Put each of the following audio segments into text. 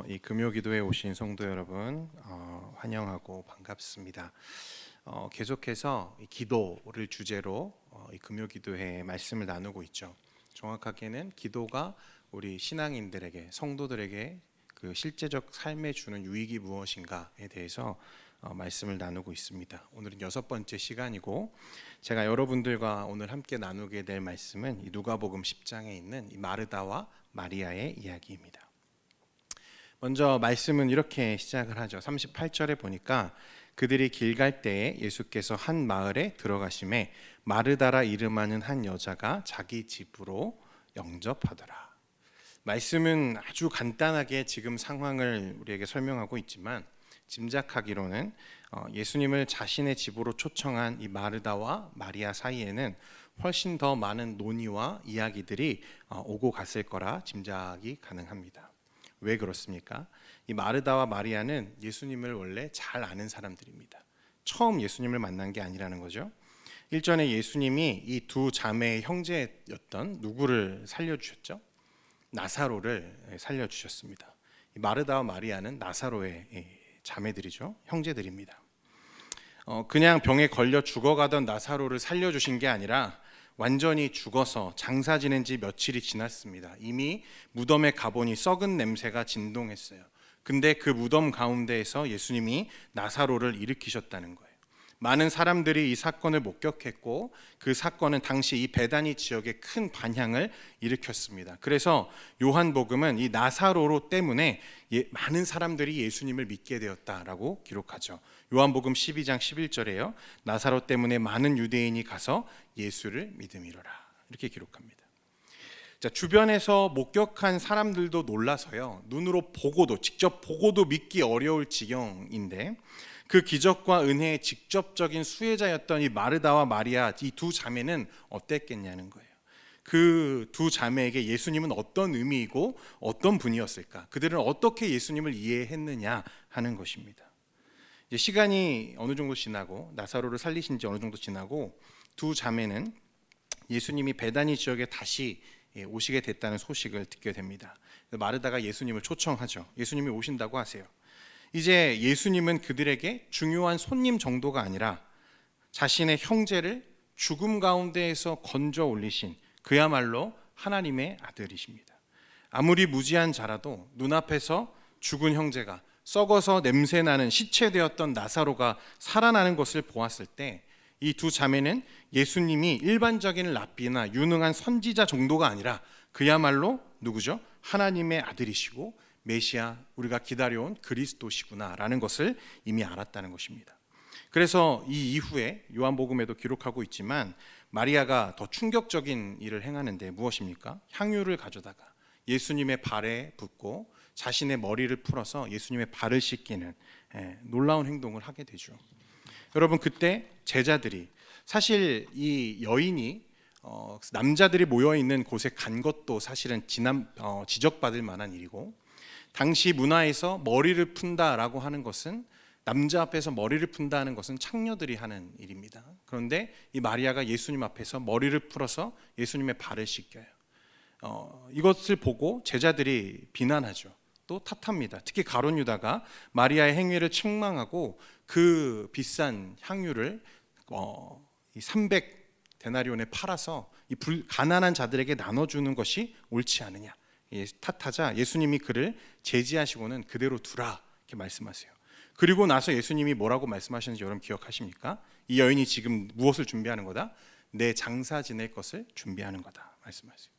이 금요기도에 오신 성도 여러분 환영하고 반갑습니다. 계속해서 이 기도를 주제로 이 금요기도회 말씀을 나누고 있죠. 정확하게는 기도가 우리 신앙인들에게, 성도들에게 그 실제적 삶에 주는 유익이 무엇인가에 대해서 말씀을 나누고 있습니다. 오늘은 6번째 시간이고, 제가 여러분들과 오늘 함께 나누게 될 말씀은 이 누가복음 10장에 있는 이 마르다와 마리아의 이야기입니다. 먼저 말씀은 이렇게 시작을 하죠. 38절에 보니까 그들이 길 갈 때에 예수께서 한 마을에 들어가심에 마르다라 이름하는 한 여자가 자기 집으로 영접하더라. 말씀은 아주 간단하게 지금 상황을 우리에게 설명하고 있지만, 짐작하기로는 예수님을 자신의 집으로 초청한 이 마르다와 마리아 사이에는 훨씬 더 많은 논의와 이야기들이 오고 갔을 거라 짐작이 가능합니다. 왜 그렇습니까? 이 마르다와 마리아는 예수님을 원래 잘 아는 사람들입니다. 처음 예수님을 만난 게 아니라는 거죠. 일전에 예수님이 이 두 자매의 형제였던 누구를 살려주셨죠? 나사로를 살려주셨습니다. 이 마르다와 마리아는 나사로의 자매들이죠. 형제들입니다. 그냥 병에 걸려 죽어가던 나사로를 살려주신 게 아니라 완전히 죽어서 장사 지낸 지 며칠이 지났습니다. 이미 무덤에 가보니 썩은 냄새가 진동했어요. 근데 그 무덤 가운데에서 예수님이 나사로를 일으키셨다는 거예요. 많은 사람들이 이 사건을 목격했고, 그 사건은 당시 이 베다니 지역에 큰 반향을 일으켰습니다. 그래서 요한복음은 이 나사로 때문에 많은 사람들이 예수님을 믿게 되었다라고 기록하죠. 요한복음 12장 11절에요. 나사로 때문에 많은 유대인이 가서 예수를 믿음이로라, 이렇게 기록합니다. 자, 주변에서 목격한 사람들도 놀라서요, 눈으로 보고도, 직접 보고도 믿기 어려울 지경인데, 그 기적과 은혜의 직접적인 수혜자였던 이 마르다와 마리아, 이 두 자매는 어땠겠냐는 거예요. 그 두 자매에게 예수님은 어떤 의미이고 어떤 분이었을까? 그들은 어떻게 예수님을 이해했느냐 하는 것입니다. 이제 시간이 어느 정도 지나고, 나사로를 살리신 지 어느 정도 지나고, 두 자매는 예수님이 베다니 지역에 다시 오시게 됐다는 소식을 듣게 됩니다. 마르다가 예수님을 초청하죠. 예수님이 오신다고 하세요. 이제 예수님은 그들에게 중요한 손님 정도가 아니라 자신의 형제를 죽음 가운데에서 건져 올리신 그야말로 하나님의 아들이십니다. 아무리 무지한 자라도 눈앞에서 죽은 형제가, 썩어서 냄새나는 시체되었던 나사로가 살아나는 것을 보았을 때, 이 두 자매는 예수님이 일반적인 랍비나 유능한 선지자 정도가 아니라 그야말로 누구죠? 하나님의 아들이시고 메시아, 우리가 기다려온 그리스도시구나라는 것을 이미 알았다는 것입니다. 그래서 이 이후에 요한복음에도 기록하고 있지만, 마리아가 더 충격적인 일을 행하는데 무엇입니까? 향유를 가져다가 예수님의 발에 붓고 자신의 머리를 풀어서 예수님의 발을 씻기는 놀라운 행동을 하게 되죠. 여러분, 그때 제자들이, 사실 이 여인이 남자들이 모여있는 곳에 간 것도 사실은 지적받을 만한 일이고, 당시 문화에서 머리를 푼다라고 하는 것은, 남자 앞에서 머리를 푼다는 것은 창녀들이 하는 일입니다. 그런데 이 마리아가 예수님 앞에서 머리를 풀어서 예수님의 발을 씻겨요. 이것을 보고 제자들이 비난하죠. 또 탓합니다. 특히 가룟 유다가 마리아의 행위를 책망하고 그 비싼 향유를 300데나리온에 팔아서 이 가난한 자들에게 나눠주는 것이 옳지 않으냐 탓하자, 예수님이 그를 제지하시고는 그대로 두라, 이렇게 말씀하세요. 그리고 나서 예수님이 뭐라고 말씀하셨는지 여러분 기억하십니까? 이 여인이 지금 무엇을 준비하는 거다? 내 장사 지낼 것을 준비하는 거다 말씀하세요.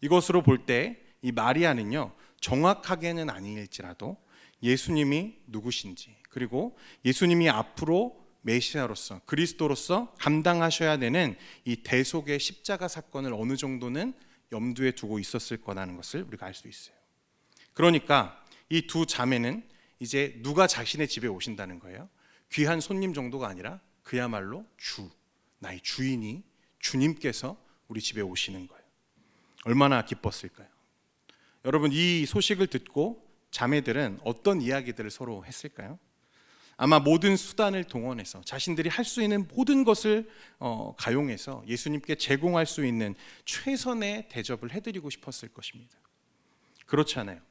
이것으로 볼 때 이 마리아는요, 정확하게는 아닐지라도 예수님이 누구신지, 그리고 예수님이 앞으로 메시아로서, 그리스도로서 감당하셔야 되는 이 대속의 십자가 사건을 어느 정도는 염두에 두고 있었을 거라는 것을 우리가 알 수 있어요. 그러니까 이 두 자매는 이제 누가 자신의 집에 오신다는 거예요? 귀한 손님 정도가 아니라 그야말로 나의 주인이, 주님께서 우리 집에 오시는 거예요. 얼마나 기뻤을까요? 여러분, 이 소식을 듣고 자매들은 어떤 이야기들을 서로 했을까요? 아마 모든 수단을 동원해서 자신들이 할 수 있는 모든 것을 가용해서 예수님께 제공할 수 있는 최선의 대접을 해드리고 싶었을 것입니다. 그렇지 않아요?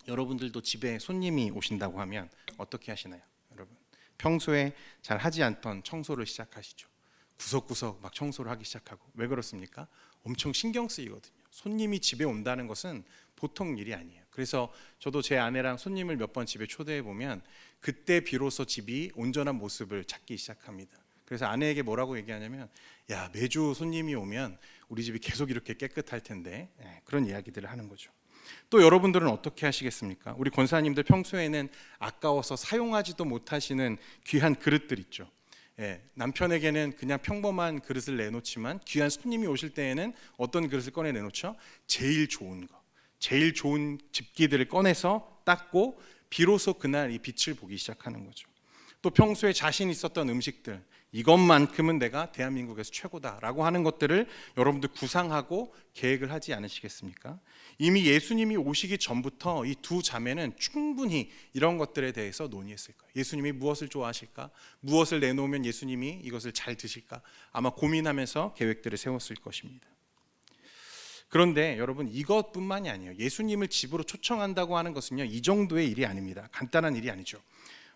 여러분들도 집에 손님이 오신다고 하면 어떻게 하시나요? 여러분, 평소에 잘 하지 않던 청소를 시작하시죠. 구석구석 막 청소를 하기 시작하고. 왜 그렇습니까? 엄청 신경 쓰이거든요. 손님이 집에 온다는 것은 보통 일이 아니에요. 그래서 저도 제 아내랑 손님을 몇 번 집에 초대해 보면 그때 비로소 집이 온전한 모습을 찾기 시작합니다. 그래서 아내에게 뭐라고 얘기하냐면, 야, 매주 손님이 오면 우리 집이 계속 이렇게 깨끗할 텐데, 그런 이야기들을 하는 거죠. 또 여러분들은 어떻게 하시겠습니까? 우리 권사님들 평소에는 아까워서 사용하지도 못하시는 귀한 그릇들 있죠. 남편에게는 그냥 평범한 그릇을 내놓지만 귀한 손님이 오실 때에는 어떤 그릇을 꺼내 내놓죠? 제일 좋은 거, 제일 좋은 집기들을 꺼내서 닦고 비로소 그날 이 빛을 보기 시작하는 거죠. 또 평소에 자신 있었던 음식들, 이것만큼은 내가 대한민국에서 최고다라고 하는 것들을 여러분들 구상하고 계획을 하지 않으시겠습니까? 이미 예수님이 오시기 전부터 이 두 자매는 충분히 이런 것들에 대해서 논의했을 거예요. 예수님이 무엇을 좋아하실까? 무엇을 내놓으면 예수님이 이것을 잘 드실까? 아마 고민하면서 계획들을 세웠을 것입니다. 그런데 여러분, 이것뿐만이 아니에요. 예수님을 집으로 초청한다고 하는 것은요, 이 정도의 일이 아닙니다. 간단한 일이 아니죠.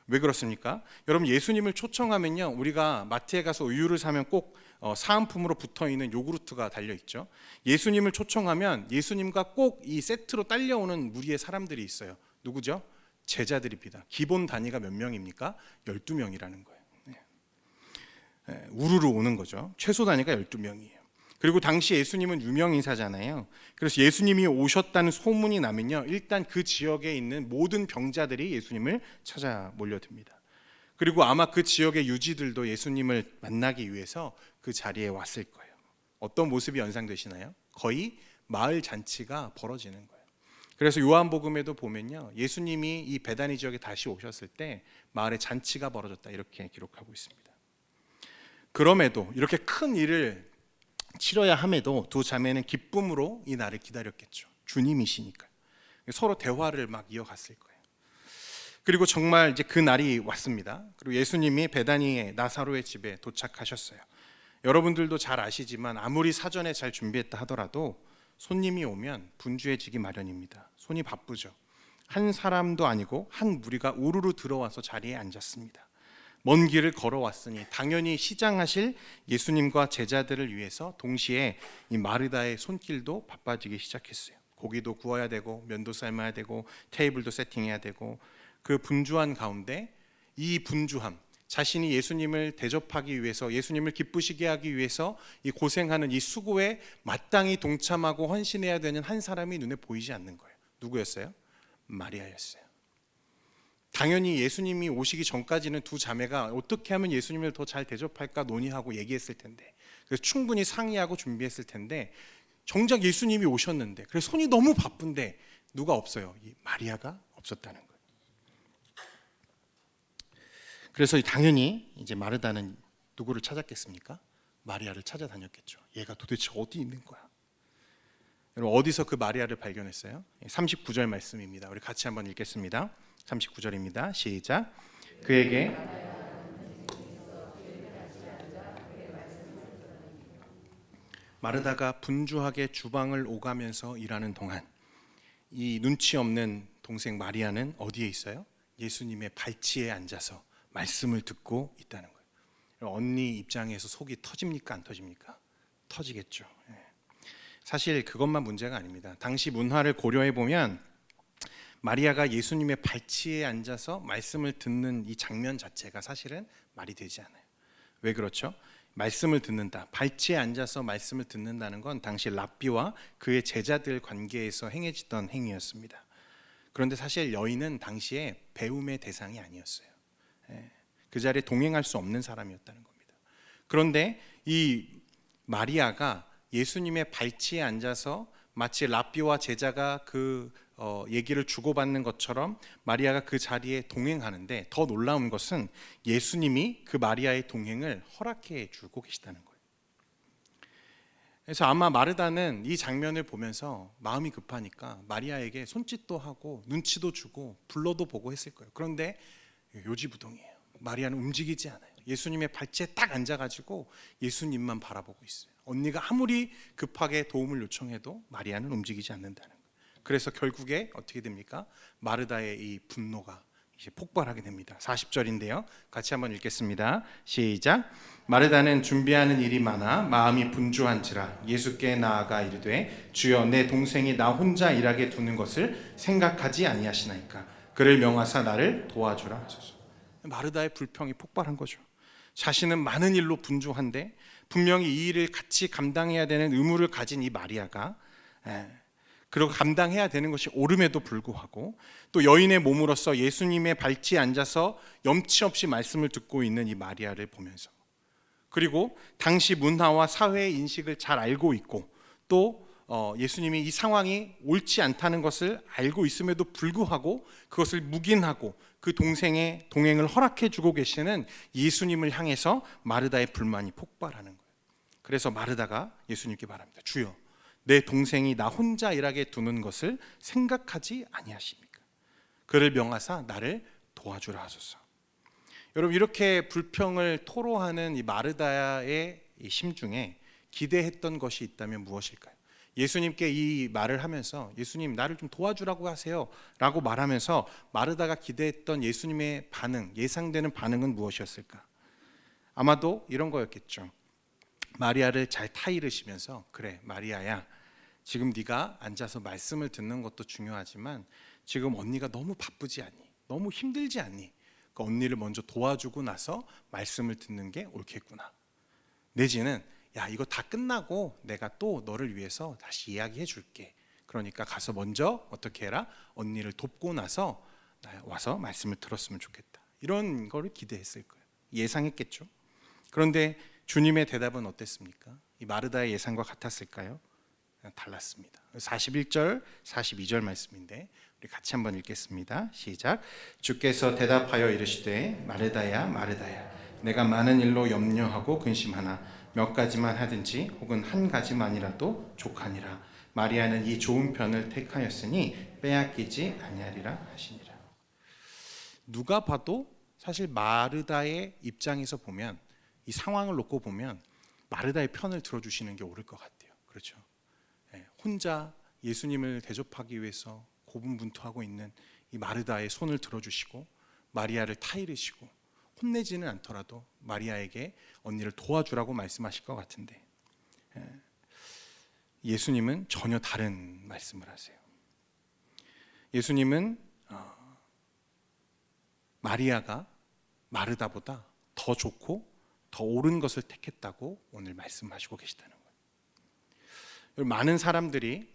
왜 그렇습니까? 여러분, 예수님을 초청하면요, 우리가 마트에 가서 우유를 사면 꼭 사은품으로 붙어있는 요구르트가 달려있죠. 예수님을 초청하면 예수님과 꼭 이 세트로 딸려오는 무리의 사람들이 있어요. 누구죠? 제자들입니다. 기본 단위가 몇 명입니까? 12명이라는 거예요. 우르르 오는 거죠. 최소 단위가 12명이에요. 그리고 당시 예수님은 유명 인사잖아요. 그래서 예수님이 오셨다는 소문이 나면요, 일단 그 지역에 있는 모든 병자들이 예수님을 찾아 몰려듭니다. 그리고 아마 그 지역의 유지들도 예수님을 만나기 위해서 그 자리에 왔을 거예요. 어떤 모습이 연상되시나요? 거의 마을 잔치가 벌어지는 거예요. 그래서 요한복음에도 보면요, 예수님이 이 베다니 지역에 다시 오셨을 때 마을에 잔치가 벌어졌다, 이렇게 기록하고 있습니다. 그럼에도 이렇게 큰 일을 치러야 함에도 두 자매는 기쁨으로 이 날을 기다렸겠죠. 주님이시니까. 서로 대화를 막 이어갔을 거예요. 그리고 정말 이제 그 날이 왔습니다. 그리고 예수님이 베다니의 나사로의 집에 도착하셨어요. 여러분들도 잘 아시지만 아무리 사전에 잘 준비했다 하더라도 손님이 오면 분주해지기 마련입니다. 손이 바쁘죠. 한 사람도 아니고 한 무리가 우르르 들어와서 자리에 앉았습니다. 먼 길을 걸어왔으니 당연히 시장하실 예수님과 제자들을 위해서 동시에 이 마르다의 손길도 바빠지기 시작했어요. 고기도 구워야 되고 면도 삶아야 되고 테이블도 세팅해야 되고, 그 분주한 가운데 이 분주함, 자신이 예수님을 대접하기 위해서, 예수님을 기쁘시게 하기 위해서 이 고생하는 이 수고에 마땅히 동참하고 헌신해야 되는 한 사람이 눈에 보이지 않는 거예요. 누구였어요? 마리아였어요. 당연히 예수님이 오시기 전까지는 두 자매가 어떻게 하면 예수님을 더 잘 대접할까 논의하고 얘기했을 텐데, 그래서 충분히 상의하고 준비했을 텐데, 정작 예수님이 오셨는데, 그래서 손이 너무 바쁜데 누가 없어요? 이 마리아가 없었다는 거예요. 그래서 당연히 이제 마르다는 누구를 찾았겠습니까? 마리아를 찾아다녔겠죠. 얘가 도대체 어디 있는 거야? 여러분, 어디서 그 마리아를 발견했어요? 39절 말씀입니다. 우리 같이 한번 읽겠습니다. 39절입니다. 시작. 그에게 마르다가 분주하게 주방을 오가면서 일하는 동안 이 눈치 없는 동생 마리아는 어디에 있어요? 예수님의 발치에 앉아서 말씀을 듣고 있다는 거예요. 언니 입장에서 속이 터집니까? 안 터집니까? 터지겠죠. 사실 그것만 문제가 아닙니다. 당시 문화를 고려해 보면 마리아가 예수님의 발치에 앉아서 말씀을 듣는 이 장면 자체가 사실은 말이 되지 않아요. 왜 그렇죠? 말씀을 듣는다, 발치에 앉아서 말씀을 듣는다는 건 당시 랍비와 그의 제자들 관계에서 행해지던 행위였습니다. 그런데 사실 여인은 당시에 배움의 대상이 아니었어요. 그 자리에 동행할 수 없는 사람이었다는 겁니다. 그런데 이 마리아가 예수님의 발치에 앉아서 마치 랍비와 제자가 그 얘기를 주고받는 것처럼 마리아가 그 자리에 동행하는데, 더 놀라운 것은 예수님이 그 마리아의 동행을 허락해 주고 계시다는 거예요. 그래서 아마 마르다는 이 장면을 보면서 마음이 급하니까 마리아에게 손짓도 하고 눈치도 주고 불러도 보고 했을 거예요. 그런데 요지부동이에요. 마리아는 움직이지 않아요. 예수님의 발치에 딱 앉아가지고 예수님만 바라보고 있어요. 언니가 아무리 급하게 도움을 요청해도 마리아는 움직이지 않는다는 거예요. 그래서 결국에 어떻게 됩니까? 마르다의 이 분노가 이제 폭발하게 됩니다. 40절인데요. 같이 한번 읽겠습니다. 시작. 마르다는 준비하는 일이 많아 마음이 분주한지라 예수께 나아가 이르되 주여 내 동생이 나 혼자 일하게 두는 것을 생각하지 아니하시나이까 그를 명하사 나를 도와주라 하소서. 마르다의 불평이 폭발한 거죠. 자신은 많은 일로 분주한데 분명히 이 일을 같이 감당해야 되는 의무를 가진 이 마리아가 그리고 감당해야 되는 것이 옳음에도 불구하고 또 여인의 몸으로서 예수님의 발치에 앉아서 염치 없이 말씀을 듣고 있는 이 마리아를 보면서, 그리고 당시 문화와 사회의 인식을 잘 알고 있고 또 예수님이 이 상황이 옳지 않다는 것을 알고 있음에도 불구하고 그것을 묵인하고 그 동생의 동행을 허락해 주고 계시는 예수님을 향해서 마르다의 불만이 폭발하는 거예요. 그래서 마르다가 예수님께 말합니다. 주여, 내 동생이 나 혼자 일하게 두는 것을 생각하지 아니하십니까? 그를 명하사 나를 도와주라 하소서. 여러분, 이렇게 불평을 토로하는 이 마르다의 이 심중에 기대했던 것이 있다면 무엇일까요? 예수님께 이 말을 하면서 예수님 나를 좀 도와주라고 하세요 라고 말하면서 마르다가 기대했던 예수님의 반응, 예상되는 반응은 무엇이었을까? 아마도 이런 거였겠죠. 마리아를 잘 타이르시면서 그래 마리아야, 지금 네가 앉아서 말씀을 듣는 것도 중요하지만 지금 언니가 너무 바쁘지 않니? 너무 힘들지 않니? 그 언니를 먼저 도와주고 나서 말씀을 듣는 게 옳겠구나. 내지는 야, 이거 다 끝나고 내가 또 너를 위해서 다시 이야기해 줄게. 그러니까 가서 먼저 어떻게 해라? 언니를 돕고 나서 와서 말씀을 들었으면 좋겠다. 이런 거를 기대했을 거예요. 예상했겠죠. 그런데 주님의 대답은 어땠습니까? 이 마르다의 예상과 같았을까요? 달랐습니다. 41절, 42절 말씀인데 우리 같이 한번 읽겠습니다. 시작. 주께서 대답하여 이르시되 마르다야 마르다야, 내가 많은 일로 염려하고 근심하나 몇 가지만 하든지 혹은 한 가지만이라도 족하니라. 마리아는 이 좋은 편을 택하였으니 빼앗기지 아니하리라 하시니라. 누가 봐도 사실 마르다의 입장에서 보면, 이 상황을 놓고 보면 마르다의 편을 들어주시는 게 옳을 것 같아요. 그렇죠? 혼자 예수님을 대접하기 위해서 고분분투하고 있는 이 마르다의 손을 들어주시고 마리아를 타이르시고 혼내지는 않더라도 마리아에게 언니를 도와주라고 말씀하실 것 같은데, 예수님은 전혀 다른 말씀을 하세요. 예수님은 마리아가 마르다보다 더 좋고 더 옳은 것을 택했다고 오늘 말씀하시고 계시다는 거예요. 많은 사람들이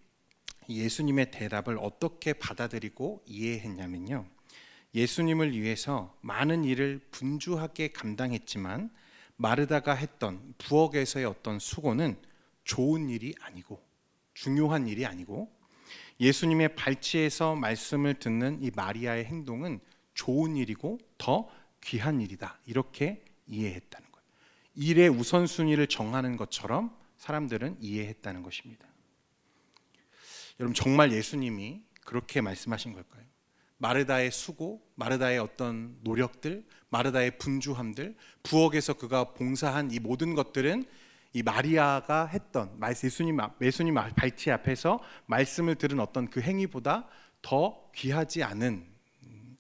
예수님의 대답을 어떻게 받아들이고 이해했냐면요, 예수님을 위해서 많은 일을 분주하게 감당했지만 마르다가 했던 부엌에서의 어떤 수고는 좋은 일이 아니고 중요한 일이 아니고 예수님의 발치에서 말씀을 듣는 이 마리아의 행동은 좋은 일이고 더 귀한 일이다, 이렇게 이해했다는 거예요. 일의 우선순위를 정하는 것처럼 사람들은 이해했다는 것입니다. 여러분, 정말 예수님이 그렇게 말씀하신 걸까요? 마르다의 수고, 마르다의 어떤 노력들, 마르다의 분주함들, 부엌에서 그가 봉사한 이 모든 것들은 이 마리아가 했던 예수님 발치 앞에서 말씀을 들은 어떤 그 행위보다 더 귀하지 않은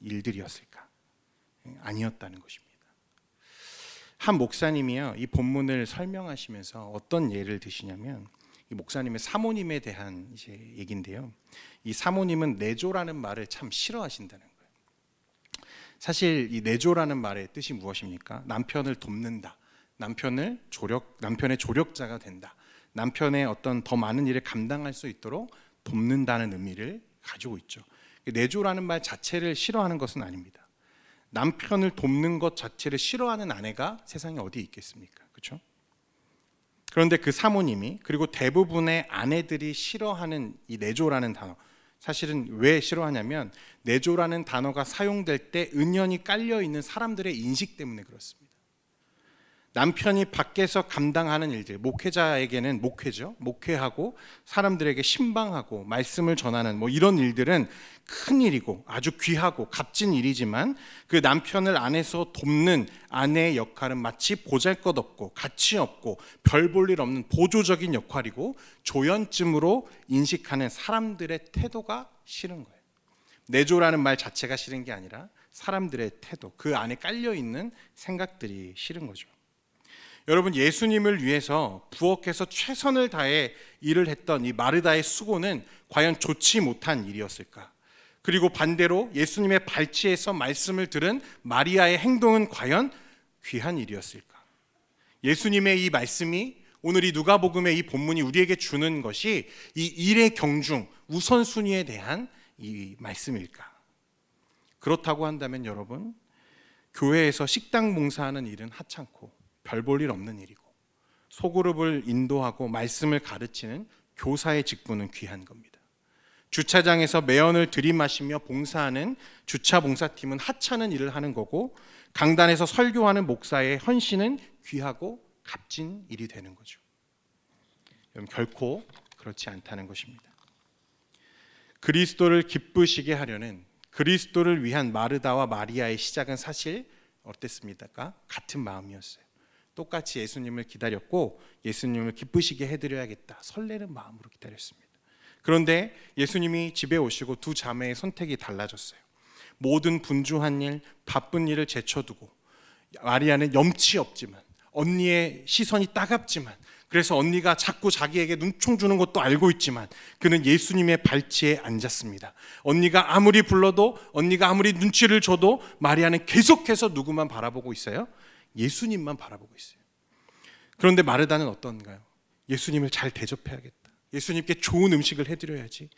일들이었을까? 아니었다는 것입니다. 한 목사님이요, 이 본문을 설명하시면서 어떤 예를 드시냐면, 이 목사님의 사모님에 대한 이제 얘기인데요, 이 사모님은 내조라는 말을 참 싫어하신다는 거예요. 사실 이 내조라는 말의 뜻이 무엇입니까? 남편을 돕는다, 남편의 조력자가 된다, 남편의 어떤 더 많은 일을 감당할 수 있도록 돕는다는 의미를 가지고 있죠. 내조라는 말 자체를 싫어하는 것은 아닙니다. 남편을 돕는 것 자체를 싫어하는 아내가 세상에 어디 있겠습니까? 그렇죠? 그런데 그 사모님이, 그리고 대부분의 아내들이 싫어하는 이 내조라는 단어, 사실은 왜 싫어하냐면 내조라는 단어가 사용될 때 은연히 깔려 있는 사람들의 인식 때문에 그렇습니다. 남편이 밖에서 감당하는 일들, 목회자에게는 목회죠. 목회하고 사람들에게 신방하고 말씀을 전하는 이런 일들은 큰 일이고 아주 귀하고 값진 일이지만 그 남편을 안에서 돕는 아내의 역할은 마치 보잘것없고 가치 없고 별 볼 일 없는 보조적인 역할이고 조연쯤으로 인식하는 사람들의 태도가 싫은 거예요. 내조라는 말 자체가 싫은 게 아니라 사람들의 태도, 그 안에 깔려있는 생각들이 싫은 거죠. 여러분, 예수님을 위해서 부엌에서 최선을 다해 일을 했던 이 마르다의 수고는 과연 좋지 못한 일이었을까? 그리고 반대로 예수님의 발치에서 말씀을 들은 마리아의 행동은 과연 귀한 일이었을까? 예수님의 이 말씀이 오늘 이 누가복음의 이 본문이 우리에게 주는 것이 이 일의 경중, 우선순위에 대한 이 말씀일까? 그렇다고 한다면 여러분, 교회에서 식당 봉사하는 일은 하찮고 별 볼 일 없는 일이고 소그룹을 인도하고 말씀을 가르치는 교사의 직분은 귀한 겁니다. 주차장에서 매연을 들이마시며 봉사하는 주차 봉사팀은 하찮은 일을 하는 거고 강단에서 설교하는 목사의 헌신은 귀하고 값진 일이 되는 거죠. 여러분, 결코 그렇지 않다는 것입니다. 그리스도를 기쁘시게 하려는 그리스도를 위한 마르다와 마리아의 시작은 사실 어땠습니까? 같은 마음이었어요. 똑같이 예수님을 기다렸고 예수님을 기쁘시게 해드려야겠다, 설레는 마음으로 기다렸습니다. 그런데 예수님이 집에 오시고 두 자매의 선택이 달라졌어요. 모든 분주한 일, 바쁜 일을 제쳐두고 마리아는 염치 없지만 언니의 시선이 따갑지만 그래서 언니가 자꾸 자기에게 눈총 주는 것도 알고 있지만 그는 예수님의 발치에 앉았습니다. 언니가 아무리 불러도 언니가 아무리 눈치를 줘도 마리아는 계속해서 누구만 바라보고 있어요? 예수님만 바라보고 있어요. 그런데 마르다는 어떤가요? 예수님을 잘 대접해야겠다, 예수님께 좋은 음식을 해드려야지,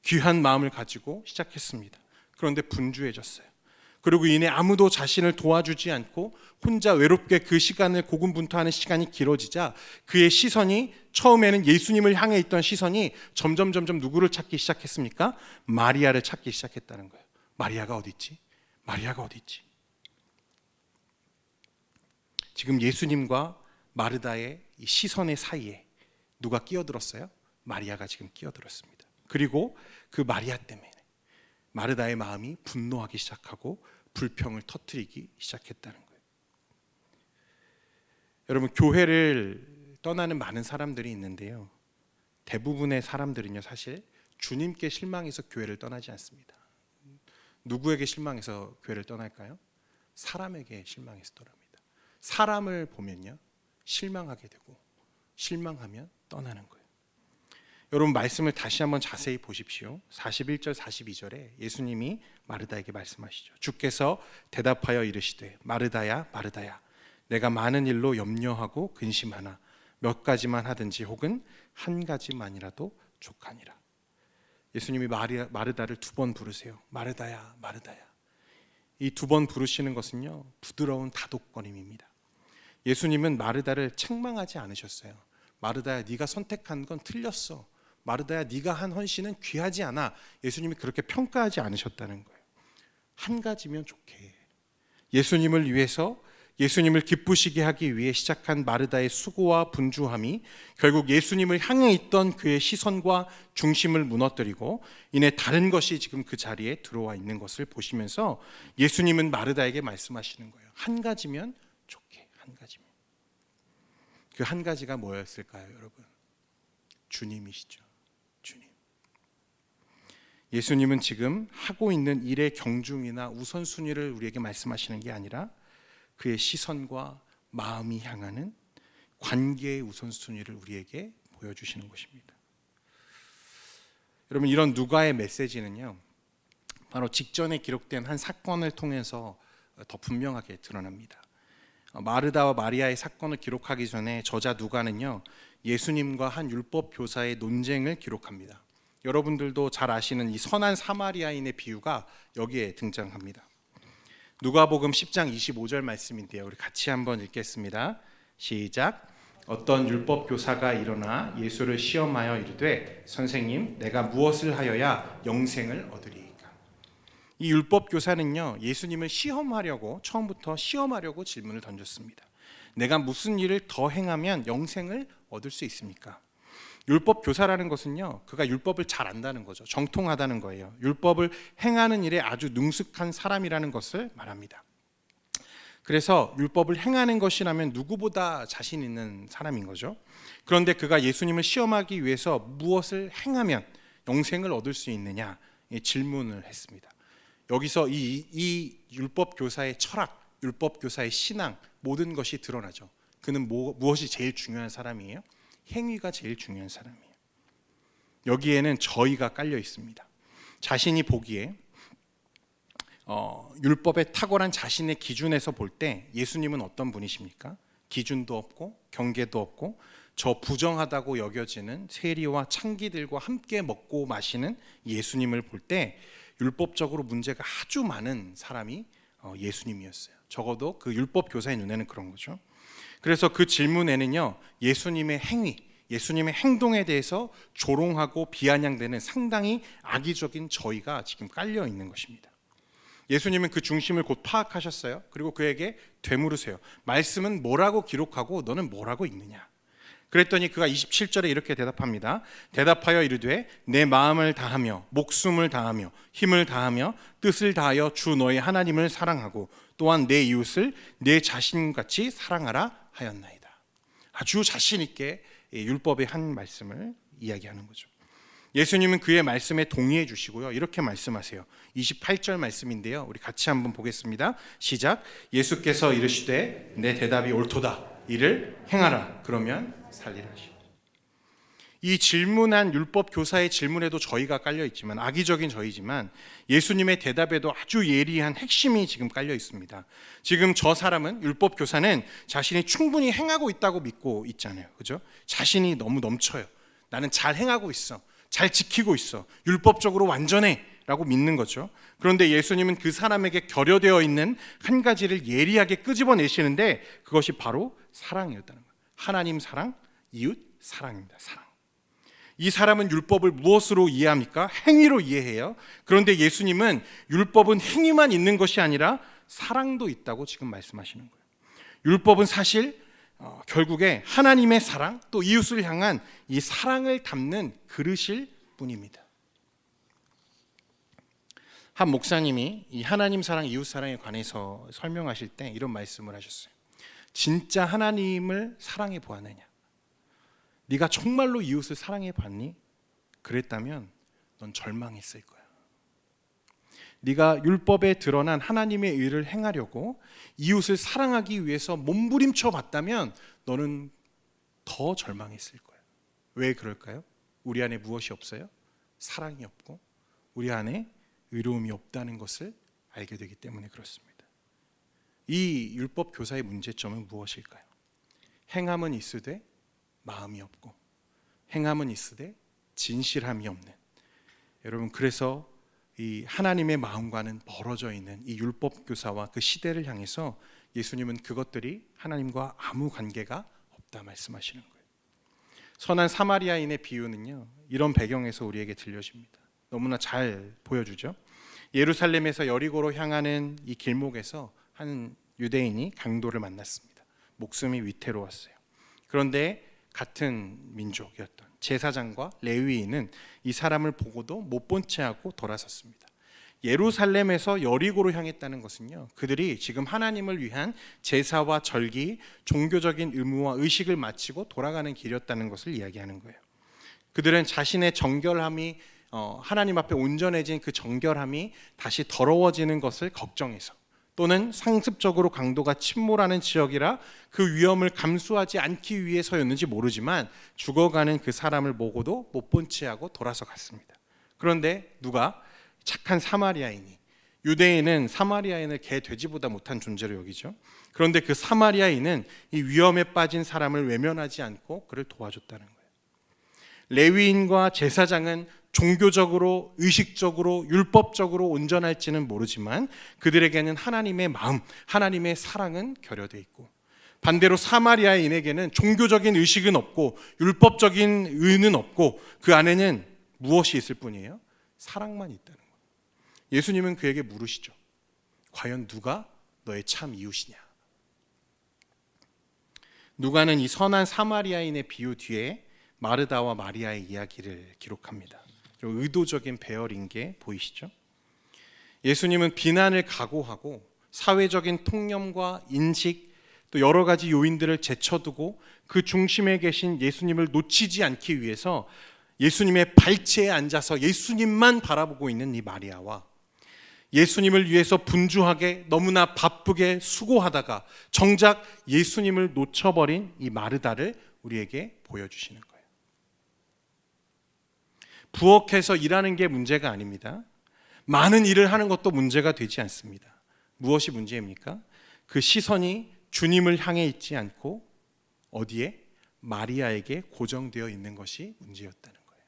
귀한 마음을 가지고 시작했습니다. 그런데 분주해졌어요. 그리고 이내 아무도 자신을 도와주지 않고 혼자 외롭게 그 시간을 고군분투하는 시간이 길어지자 그의 시선이 처음에는 예수님을 향해 있던 시선이 점점 누구를 찾기 시작했습니까? 마리아를 찾기 시작했다는 거예요. 마리아가 어디 있지? 마리아가 어디 있지? 지금 예수님과 마르다의 이 시선의 사이에 누가 끼어들었어요? 마리아가 지금 끼어들었습니다. 그리고 그 마리아 때문에 마르다의 마음이 분노하기 시작하고 불평을 터뜨리기 시작했다는 거예요. 여러분, 교회를 떠나는 많은 사람들이 있는데요, 대부분의 사람들은요 사실 주님께 실망해서 교회를 떠나지 않습니다. 누구에게 실망해서 교회를 떠날까요? 사람에게 실망해서 떠납니다. 사람을 보면요 실망하게 되고 실망하면 떠나는 거예요. 여러분, 말씀을 다시 한번 자세히 보십시오. 41절 42절에 예수님이 마르다에게 말씀하시죠. 주께서 대답하여 이르시되 마르다야 마르다야, 내가 많은 일로 염려하고 근심하나 몇 가지만 하든지 혹은 한 가지만이라도 족하니라. 예수님이 마르다를 두 번 부르세요. 마르다야 마르다야. 이 두 번 부르시는 것은요 부드러운 다독거림입니다. 예수님은 마르다를 책망하지 않으셨어요. 마르다야, 네가 선택한 건 틀렸어. 마르다야, 네가 한 헌신은 귀하지 않아. 예수님이 그렇게 평가하지 않으셨다는 거예요. 한 가지면 좋게. 예수님을 위해서, 예수님을 기쁘시게 하기 위해 시작한 마르다의 수고와 분주함이 결국 예수님을 향해 있던 그의 시선과 중심을 무너뜨리고 이내 다른 것이 지금 그 자리에 들어와 있는 것을 보시면서 예수님은 마르다에게 말씀하시는 거예요. 한 가지면 좋게, 한 가지면. 그 한 가지가 뭐였을까요, 여러분? 주님이시죠. 주님. 예수님은 지금 하고 있는 일의 경중이나 우선순위를 우리에게 말씀하시는 게 아니라 그의 시선과 마음이 향하는 관계의 우선순위를 우리에게 보여주시는 것입니다. 여러분, 이런 누가의 메시지는요 바로 직전에 기록된 한 사건을 통해서 더 분명하게 드러납니다. 마르다와 마리아의 사건을 기록하기 전에 저자 누가는요 예수님과 한 율법 교사의 논쟁을 기록합니다. 여러분들도 잘 아시는 이 선한 사마리아인의 비유가 여기에 등장합니다. 누가복음 10장 25절 말씀인데요, 우리 같이 한번 읽겠습니다. 시작. 어떤 율법 교사가 일어나 예수를 시험하여 이르되 선생님, 내가 무엇을 하여야 영생을 얻으리이까? 이 율법 교사는요 예수님을 시험하려고 처음부터 시험하려고 질문을 던졌습니다. 내가 무슨 일을 더 행하면 영생을 얻을 수 있습니까? 율법 교사라는 것은요, 그가 율법을 잘 안다는 거죠. 정통하다는 거예요. 율법을 행하는 일에 아주 능숙한 사람이라는 것을 말합니다. 그래서 율법을 행하는 것이라면 누구보다 자신 있는 사람인 거죠. 그런데 그가 예수님을 시험하기 위해서 무엇을 행하면 영생을 얻을 수 있느냐 질문을 했습니다. 여기서 이 율법 교사의 철학, 율법 교사의 신앙, 모든 것이 드러나죠. 그는 무엇이 제일 중요한 사람이에요? 행위가 제일 중요한 사람이에요. 여기에는 저희가 깔려 있습니다. 자신이 보기에 율법에 탁월한 자신의 기준에서 볼 때 예수님은 어떤 분이십니까? 기준도 없고 경계도 없고 저 부정하다고 여겨지는 세리와 창기들과 함께 먹고 마시는 예수님을 볼 때 율법적으로 문제가 아주 많은 사람이 예수님이었어요. 적어도 그 율법 교사의 눈에는 그런 거죠. 그래서 그 질문에는요, 예수님의 행위, 예수님의 행동에 대해서 조롱하고 비아냥대는 상당히 악의적인 저희가 지금 깔려 있는 것입니다. 예수님은 그 중심을 곧 파악하셨어요. 그리고 그에게 되물으세요. 말씀은 뭐라고 기록하고 너는 뭐라고 읽느냐? 그랬더니 그가 27절에 이렇게 대답합니다. 대답하여 이르되 내 마음을 다하며 목숨을 다하며 힘을 다하며 뜻을 다하여 주 너의 하나님을 사랑하고 또한 내 이웃을 내 자신같이 사랑하라 하였나이다. 아주 자신 있게 율법의 한 말씀을 이야기하는 거죠. 예수님은 그의 말씀에 동의해 주시고요, 이렇게 말씀하세요. 28절 말씀인데요, 우리 같이 한번 보겠습니다. 시작. 예수께서 이르시되 내 대답이 옳도다. 이를 행하라. 그러면 살리라 하시오. 이 질문한 율법 교사의 질문에도 저희가 깔려 있지만, 악의적인 저희지만 예수님의 대답에도 아주 예리한 핵심이 지금 깔려 있습니다. 지금 저 사람은, 율법 교사는 자신이 충분히 행하고 있다고 믿고 있잖아요. 그죠? 자신이 너무 넘쳐요. 나는 잘 행하고 있어. 잘 지키고 있어. 율법적으로 완전해. 라고 믿는 거죠. 그런데 예수님은 그 사람에게 결여되어 있는 한 가지를 예리하게 끄집어내시는데 그것이 바로 사랑이었다는 거예요. 하나님 사랑, 이웃 사랑입니다. 사랑. 이 사람은 율법을 무엇으로 이해합니까? 행위로 이해해요. 그런데 예수님은 율법은 행위만 있는 것이 아니라 사랑도 있다고 지금 말씀하시는 거예요. 율법은 사실 결국에 하나님의 사랑, 또 이웃을 향한 이 사랑을 담는 그릇일 뿐입니다. 한 목사님이 이 하나님 사랑, 이웃 사랑에 관해서 설명하실 때 이런 말씀을 하셨어요. 진짜 하나님을 사랑해 보았느냐? 네가 정말로 이웃을 사랑해 봤니? 그랬다면 넌 절망했을 거야. 네가 율법에 드러난 하나님의 의를 행하려고 이웃을 사랑하기 위해서 몸부림쳐 봤다면 너는 더 절망했을 거야. 왜 그럴까요? 우리 안에 무엇이 없어요? 사랑이 없고 우리 안에 의로움이 없다는 것을 알게 되기 때문에 그렇습니다. 이 율법 교사의 문제점은 무엇일까요? 행함은 있으되 마음이 없고, 행함은 있으되 진실함이 없는, 여러분, 그래서 이 하나님의 마음과는 멀어져 있는 이 율법 교사와 그 시대를 향해서 예수님은 그것들이 하나님과 아무 관계가 없다 말씀하시는 거예요. 선한 사마리아인의 비유는요, 이런 배경에서 우리에게 들려집니다. 너무나 잘 보여주죠. 예루살렘에서 여리고로 향하는 이 길목에서 한 유대인이 강도를 만났습니다. 목숨이 위태로웠어요. 그런데 같은 민족이었던 제사장과 레위인은 이 사람을 보고도 못 본 채 하고 돌아섰습니다. 예루살렘에서 여리고로 향했다는 것은요, 그들이 지금 하나님을 위한 제사와 절기, 종교적인 의무와 의식을 마치고 돌아가는 길이었다는 것을 이야기하는 거예요. 그들은 자신의 정결함이 하나님 앞에 온전해진 그 정결함이 다시 더러워지는 것을 걱정해서, 또는 상습적으로 강도가 침몰하는 지역이라 그 위험을 감수하지 않기 위해서였는지 모르지만 죽어가는 그 사람을 보고도 못 본 채 하고 돌아서 갔습니다. 그런데 누가? 착한 사마리아인이, 유대인은 사마리아인을 개 돼지보다 못한 존재로 여기죠. 그런데 그 사마리아인은 이 위험에 빠진 사람을 외면하지 않고 그를 도와줬다는 거예요. 레위인과 제사장은 종교적으로, 의식적으로, 율법적으로 온전할지는 모르지만 그들에게는 하나님의 마음, 하나님의 사랑은 결여되어 있고, 반대로 사마리아인에게는 종교적인 의식은 없고 율법적인 의는 없고 그 안에는 무엇이 있을 뿐이에요? 사랑만 있다는 거예요. 예수님은 그에게 물으시죠. 과연 누가 너의 참 이웃이냐? 누가는 이 선한 사마리아인의 비유 뒤에 마르다와 마리아의 이야기를 기록합니다. 좀 의도적인 배열인 게 보이시죠? 예수님은 비난을 각오하고 사회적인 통념과 인식 또 여러 가지 요인들을 제쳐두고 그 중심에 계신 예수님을 놓치지 않기 위해서 예수님의 발치에 앉아서 예수님만 바라보고 있는 이 마리아와 예수님을 위해서 분주하게 너무나 바쁘게 수고하다가 정작 예수님을 놓쳐버린 이 마르다를 우리에게 보여주시는 거예요. 부엌에서 일하는 게 문제가 아닙니다. 많은 일을 하는 것도 문제가 되지 않습니다. 무엇이 문제입니까? 그 시선이 주님을 향해 있지 않고 어디에? 마리아에게 고정되어 있는 것이 문제였다는 거예요.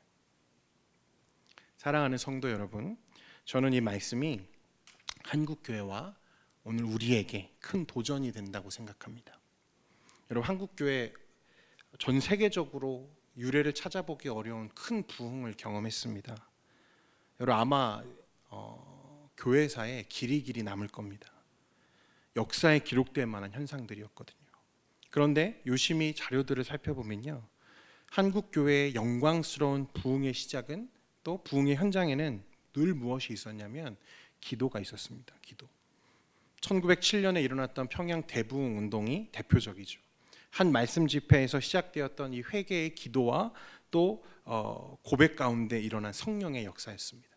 사랑하는 성도 여러분, 저는 이 말씀이 한국교회와 오늘 우리에게 큰 도전이 된다고 생각합니다. 여러분, 한국교회 전 세계적으로 유래를 찾아보기 어려운 큰 부흥을 경험했습니다. 여러분, 아마 교회사에 길이 남을 겁니다. 역사에 기록될 만한 현상들이었거든요. 그런데 유심히 자료들을 살펴보면요, 한국교회의 영광스러운 부흥의 시작은 또 부흥의 현장에는 늘 무엇이 있었냐면 기도가 있었습니다. 기도. 1907년에 일어났던 평양 대부흥 운동이 대표적이죠. 한 말씀 집회에서 시작되었던 이 회개의 기도와 또 고백 가운데 일어난 성령의 역사였습니다.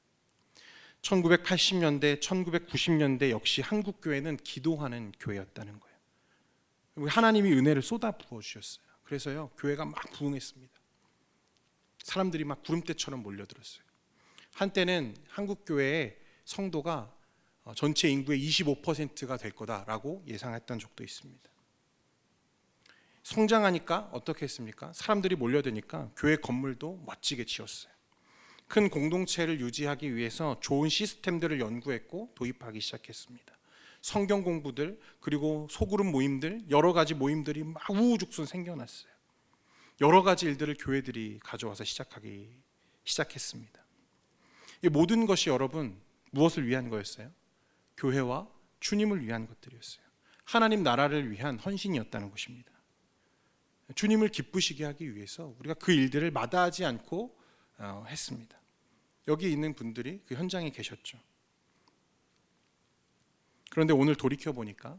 1980년대, 1990년대 역시 한국교회는 기도하는 교회였다는 거예요. 하나님이 은혜를 쏟아 부어 주셨어요. 그래서요, 교회가 막 부흥했습니다. 사람들이 막 구름대처럼 몰려들었어요. 한때는 한국교회의 성도가 전체 인구의 25%가 될 거다라고 예상했던 적도 있습니다. 성장하니까 어떻게 했습니까? 사람들이 몰려드니까 교회 건물도 멋지게 지었어요. 큰 공동체를 유지하기 위해서 좋은 시스템들을 연구했고 도입하기 시작했습니다. 성경 공부들, 그리고 소그룹 모임들, 여러 가지 모임들이 막 우후죽순 생겨났어요. 여러 가지 일들을 교회들이 가져와서 시작했습니다. 이 모든 것이 여러분 무엇을 위한 거였어요? 교회와 주님을 위한 것들이었어요. 하나님 나라를 위한 헌신이었다는 것입니다. 주님을 기쁘시게 하기 위해서 우리가 그 일들을 마다하지 않고 했습니다. 여기 있는 분들이 그 현장에 계셨죠. 그런데 오늘 돌이켜 보니까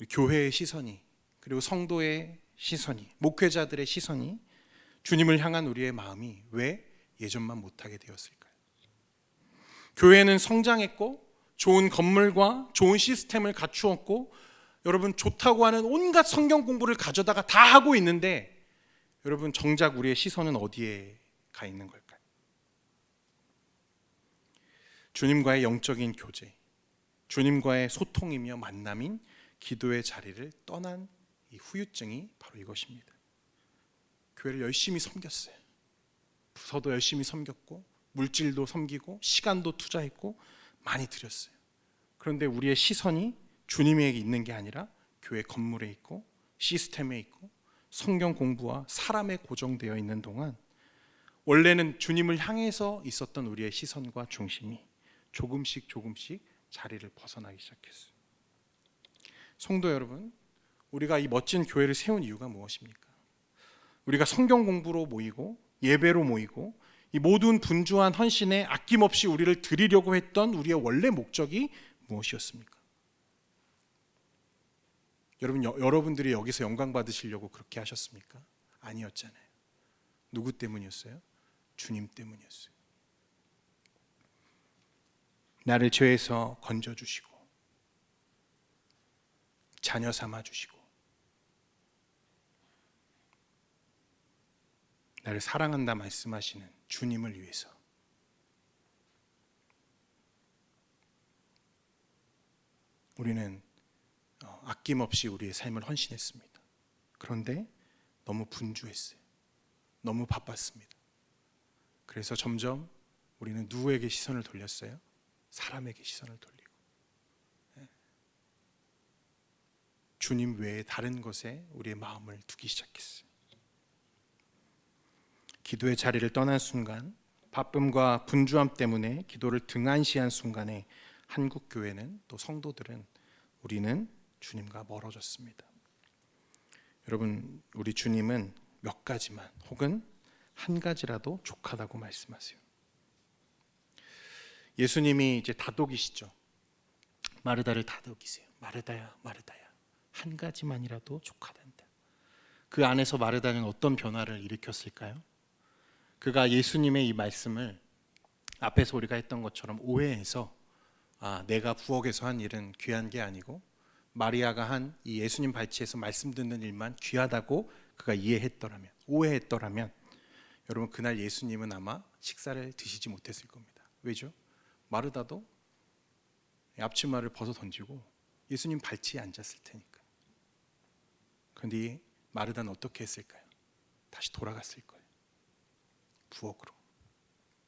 교회의 시선이, 그리고 성도의 시선이, 목회자들의 시선이, 주님을 향한 우리의 마음이 왜 예전만 못하게 되었을까요? 교회는 성장했고 좋은 건물과 좋은 시스템을 갖추었고 여러분 좋다고 하는 온갖 성경 공부를 가져다가 다 하고 있는데 여러분 정작 우리의 시선은 어디에 가 있는 걸까요? 주님과의 영적인 교제, 주님과의 소통이며 만남인 기도의 자리를 떠난 이 후유증이 바로 이것입니다. 교회를 열심히 섬겼어요. 부서도 열심히 섬겼고 물질도 섬기고 시간도 투자했고 많이 드렸어요. 그런데 우리의 시선이 주님에게 있는 게 아니라 교회 건물에 있고 시스템에 있고 성경 공부와 사람에 고정되어 있는 동안 원래는 주님을 향해서 있었던 우리의 시선과 중심이 조금씩 자리를 벗어나기 시작했어요. 성도 여러분, 우리가 이 멋진 교회를 세운 이유가 무엇입니까? 우리가 성경 공부로 모이고 예배로 모이고 이 모든 분주한 헌신에 아낌없이 우리를 드리려고 했던 우리의 원래 목적이 무엇이었습니까? 여러분들이 여기서 영광 받으시려고 그렇게 하셨습니까? 아니었잖아요. 누구 때문이었어요? 주님 때문이었어요. 나를 죄에서 건져주시고 자녀 삼아주시고 나를 사랑한다 말씀하시는 주님을 위해서 우리는 아낌없이 우리의 삶을 헌신했습니다. 그런데 너무 분주했어요. 너무 바빴습니다. 그래서 점점 우리는 누구에게 시선을 돌렸어요? 사람에게 시선을 돌리고 주님 외에 다른 것에 우리의 마음을 두기 시작했어요. 기도의 자리를 떠난 순간, 바쁨과 분주함 때문에 기도를 등한시한 순간에 한국 교회는 또 성도들은 우리는 주님과 멀어졌습니다. 여러분, 우리 주님은 몇 가지만 혹은 한 가지라도 족하다고 말씀하세요. 예수님이 이제 다독이시죠. 마르다를 다독이세요. 마르다야, 마르다야, 한 가지만이라도 족하단다. 그 안에서 마르다는 어떤 변화를 일으켰을까요? 그가 예수님의 이 말씀을 앞에서 우리가 했던 것처럼 오해해서 내가 부엌에서 한 일은 귀한 게 아니고 마리아가 한 이 예수님 발치에서 말씀 듣는 일만 귀하다고 그가 이해했더라면, 오해했더라면 여러분, 그날 예수님은 아마 식사를 드시지 못했을 겁니다. 왜죠? 마르다도 앞치마를 벗어 던지고 예수님 발치에 앉았을 테니까. 그런데 마르다는 어떻게 했을까요? 다시 돌아갔을 거예요. 부엌으로,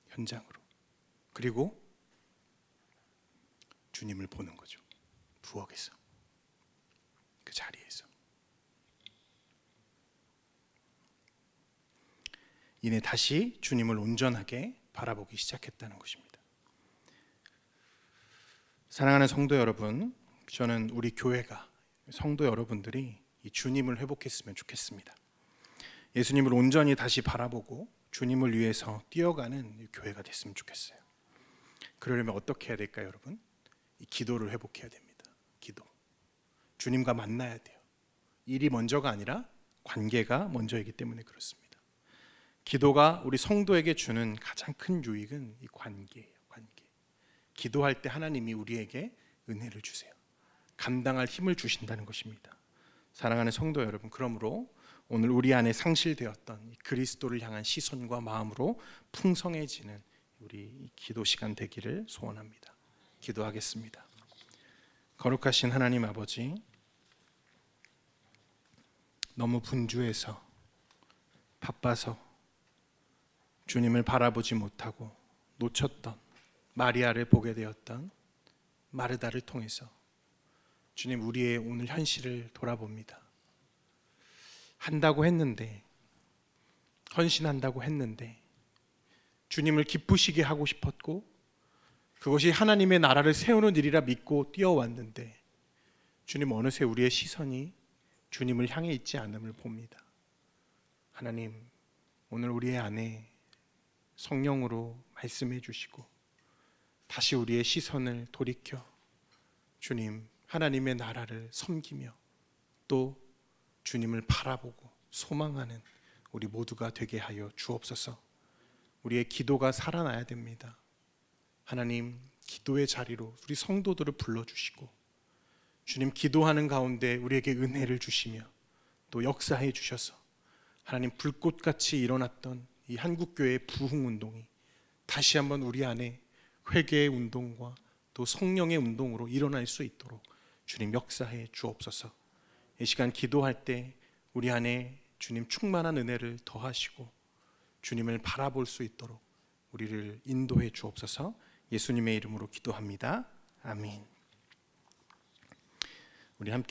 현장으로. 그리고 주님을 보는 거죠. 부엌에서, 그 자리에서. 이내 다시 주님을 온전하게 바라보기 시작했다는 것입니다. 사랑하는 성도 여러분, 저는 우리 교회가, 성도 여러분들이 이 주님을 회복했으면 좋겠습니다. 예수님을 온전히 다시 바라보고 주님을 위해서 뛰어가는 교회가 됐으면 좋겠어요. 그러려면 어떻게 해야 될까요, 여러분? 이 기도를 회복해야 됩니다. 기도. 주님과 만나야 돼요. 일이 먼저가 아니라 관계가 먼저이기 때문에 그렇습니다. 기도가 우리 성도에게 주는 가장 큰 유익은 이 관계예요. 관계. 기도할 때 하나님이 우리에게 은혜를 주세요. 감당할 힘을 주신다는 것입니다. 사랑하는 성도 여러분, 그러므로 오늘 우리 안에 상실되었던 그리스도를 향한 시선과 마음으로 풍성해지는 우리 기도 시간 되기를 소원합니다. 기도하겠습니다. 거룩하신 하나님 아버지, 너무 분주해서 바빠서 주님을 바라보지 못하고 놓쳤던 마리아를 보게 되었던 마르다를 통해서 주님, 우리의 오늘 현실을 돌아봅니다. 한다고 했는데, 헌신한다고 했는데 주님을 기쁘시게 하고 싶었고 그것이 하나님의 나라를 세우는 일이라 믿고 뛰어왔는데 주님, 어느새 우리의 시선이 주님을 향해 있지 않음을 봅니다. 하나님, 오늘 우리의 안에 성령으로 말씀해 주시고 다시 우리의 시선을 돌이켜 주님, 하나님의 나라를 섬기며 또 주님을 바라보고 소망하는 우리 모두가 되게 하여 주옵소서. 우리의 기도가 살아나야 됩니다. 하나님, 기도의 자리로 우리 성도들을 불러주시고 주님, 기도하는 가운데 우리에게 은혜를 주시며 또 역사해 주셔서 하나님, 불꽃같이 일어났던 이 한국교회의 부흥운동이 다시 한번 우리 안에 회개의 운동과 또 성령의 운동으로 일어날 수 있도록 주님 역사해 주옵소서. 이 시간 기도할 때 우리 안에 주님 충만한 은혜를 더하시고 주님을 바라볼 수 있도록 우리를 인도해 주옵소서. 예수님의 이름으로 기도합니다. 아멘. 우리 함께